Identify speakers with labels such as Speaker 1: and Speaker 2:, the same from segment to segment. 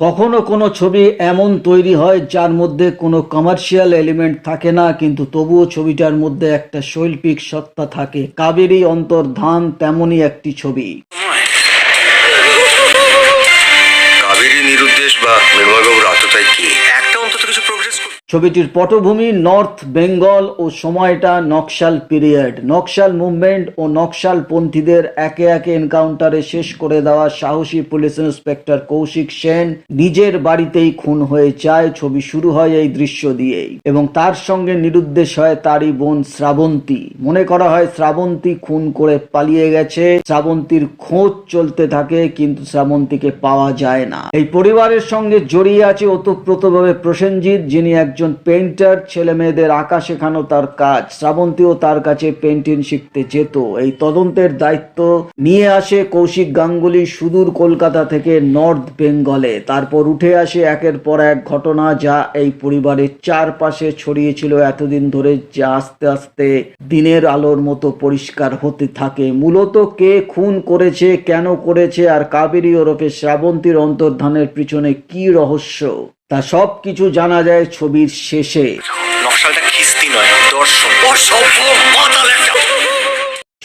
Speaker 1: কখনো কোনো ছবি এমন তৈরি হয় যার মধ্যে কোনো কমার্শিয়াল এলিমেন্ট থাকে না, কিন্তু তবুও ছবিটার মধ্যে একটা শৈল্পিক সত্তা থাকে। কাবেরী অন্তর্ধান তেমনই একটি ছবি।
Speaker 2: কাবেরী নিরুদ্দেশ বা নির্মলবাবুর আততায় কি একটা অন্তত কিছু প্রোগ্রেস
Speaker 1: ছবিটির পটভূমি নর্থ বেঙ্গল ও সময়টা নকশাল পিরিয়ড। নকশাল মুভমেন্ট ও নকশাল পন্থীদের একে একে এনকাউন্টারে শেষ করে দেওয়া সাহসী পুলিশ ইন্সপেক্টর কৌশিক সেন নিজের বাড়িতেই খুন হয়ে যায়। ছবি শুরু হয় এই দৃশ্য দিয়েই এবং তার সঙ্গে নিরুদ্দেশ হয় তারই বোন শ্রাবন্তী। মনে করা হয় শ্রাবন্তী খুন করে পালিয়ে গেছে। শ্রাবন্তীর খোঁজ চলতে থাকে কিন্তু শ্রাবন্তীকে পাওয়া যায় না। এই পরিবারের সঙ্গে জড়িয়ে আছে ওতপ্রোতভাবে প্রসেনজিৎ, যিনি একজন পেইন্টার। ছেলে মেয়েদের আঁকা শেখানো তার কাজ। শ্রাবন্তীও তার কাছে পেইন্টিং শিখতে যেত। এই তদন্তের দায়িত্ব নিয়ে আসে কৌশিক গাঙ্গুলি সুদূর কলকাতা থেকে নর্থ বেঙ্গলে। তারপর উঠে আসে একের পর এক ঘটনা যা এই পরিবারের চারপাশে ছড়িয়েছিল এতদিন ধরে, যা আস্তে আস্তে দিনের আলোর মতো পরিষ্কার হতে থাকে। মূলত কে খুন করেছে, কেন করেছে, আর কাবেরী ওরফে শ্রাবন্তীর অন্তর্ধানের পিছনে কি রহস্য, তা সব কিছু জানা যায় ছবির শেষে।
Speaker 2: নকশালটা খিস্তি নয়, দর্শন। অসভ্য মাতাল একটা।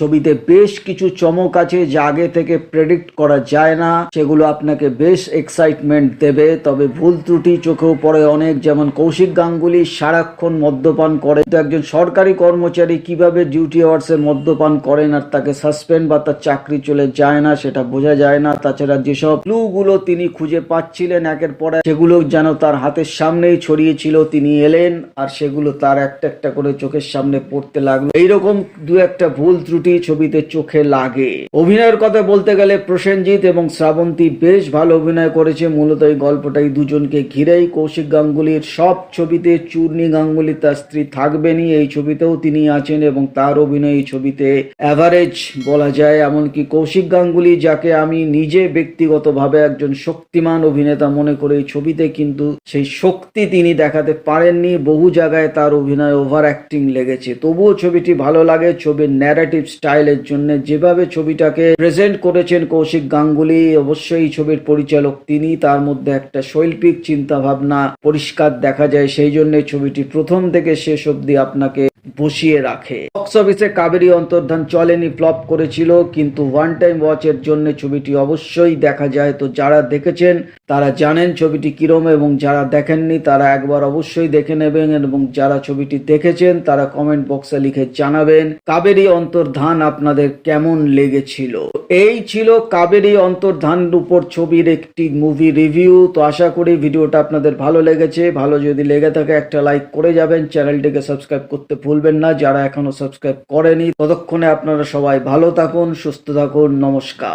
Speaker 1: ছবিতে বেশ কিছু চমক আছে যা আগে থেকে প্রেডিক্ট করা যায় না। সেগুলো আপনাকে বেশ এক্সাইটমেন্ট দেবে, তবে ভুল ত্রুটি চোখেও পড়ে অনেক। যেমন কৌশিক গাঙ্গুলি সারাক্ষণ মদ্যপান করে। তো একজন সরকারি কর্মচারী কিভাবে ডিউটি আওয়ার্সে মদ্যপান করেন আর তাকে সাসপেন্ড বা তার চাকরি চলে যায় না, সেটা বোঝা যায় না। তাছাড়া যেসব ক্লুগুলো তিনি খুঁজে পাচ্ছিলেন একের পর এক, সেগুলো যেন তার হাতের সামনেই ছড়িয়েছিল। তিনি এলেন আর সেগুলো তার একটা একটা করে চোখের সামনে পড়তে লাগলো। এইরকম দু একটা ভুল ত্রুটি ছবিতে চোখে লাগে। অভিনয়ের কথা বলতে গেলে প্রসেনজিৎ এবং শ্রাবন্তী বেশ ভালো অভিনয় করেছে। মূলত এই গল্পটাই দুজনকে ঘিরেই। কৌশিক গাঙ্গুলির সব ছবিতে চূর্ণী গাঙ্গুলি তার স্ত্রী থাকবেনই, এই ছবিতেও তিনি আছেন এবং তার অভিনয় এই ছবিতে অ্যাভারেজ বলা যায়। এমনকি কৌশিক গাঙ্গুলি, যাকে আমি নিজে ব্যক্তিগতভাবে একজন শক্তিমান অভিনেতা মনে করি, এই ছবিতে কিন্তু সেই শক্তি তিনি দেখাতে পারেননি। বহু জায়গায় তার অভিনয় ওভার অ্যাক্টিং লেগেছে। তবুও ছবিটি ভালো লাগে ছবির ন্যারেটিভ স্টাইলের জন্য। যেভাবে ছবিটাকে প্রেজেন্ট করেছেন কৌশিক গাঙ্গুলি, অবশ্যই ছবির পরিচালক তিনি, তার মধ্যে একটা শৈল্পিক চিন্তা ভাবনা পরিষ্কার দেখা যায়। সেই জন্য ছবিটি প্রথম থেকে শেষ অবধি আপনাকে বসিয়ে রাখে। বক্স অফিসে কাবেরী অন্তর্ধান চলেনি, ফ্লপ করেছিল, কিন্তু ওয়ান টাইম ওয়াচের জন্য ছবিটি অবশ্যই দেখা যায়। তো যারা দেখেছেন তারা জানেন ছবিটি কিরম, এবং যারা দেখেননি তারা একবার অবশ্যই দেখে নেবেন, এবং যারা ছবিটি দেখেছেন তারা কমেন্ট বক্সে লিখে জানাবেন কাবেরী অন্তর্ধান আপনাদের কেমন লেগেছিল। এই ছিল কাবেরী অন্তর্ধানের উপর ছবির একটি মুভি রিভিউ। তো আশা করি ভিডিওটা আপনাদের ভালো লেগেছে। ভালো যদি লেগে থাকে একটা লাইক করে যাবেন। চ্যানেলটিকে সাবস্ক্রাইব করতে ভুলবেন না যারা এখনো সাবস্ক্রাইব করেনি। ততক্ষণে আপনারা সবাই ভালো থাকুন, সুস্থ থাকুন। নমস্কার।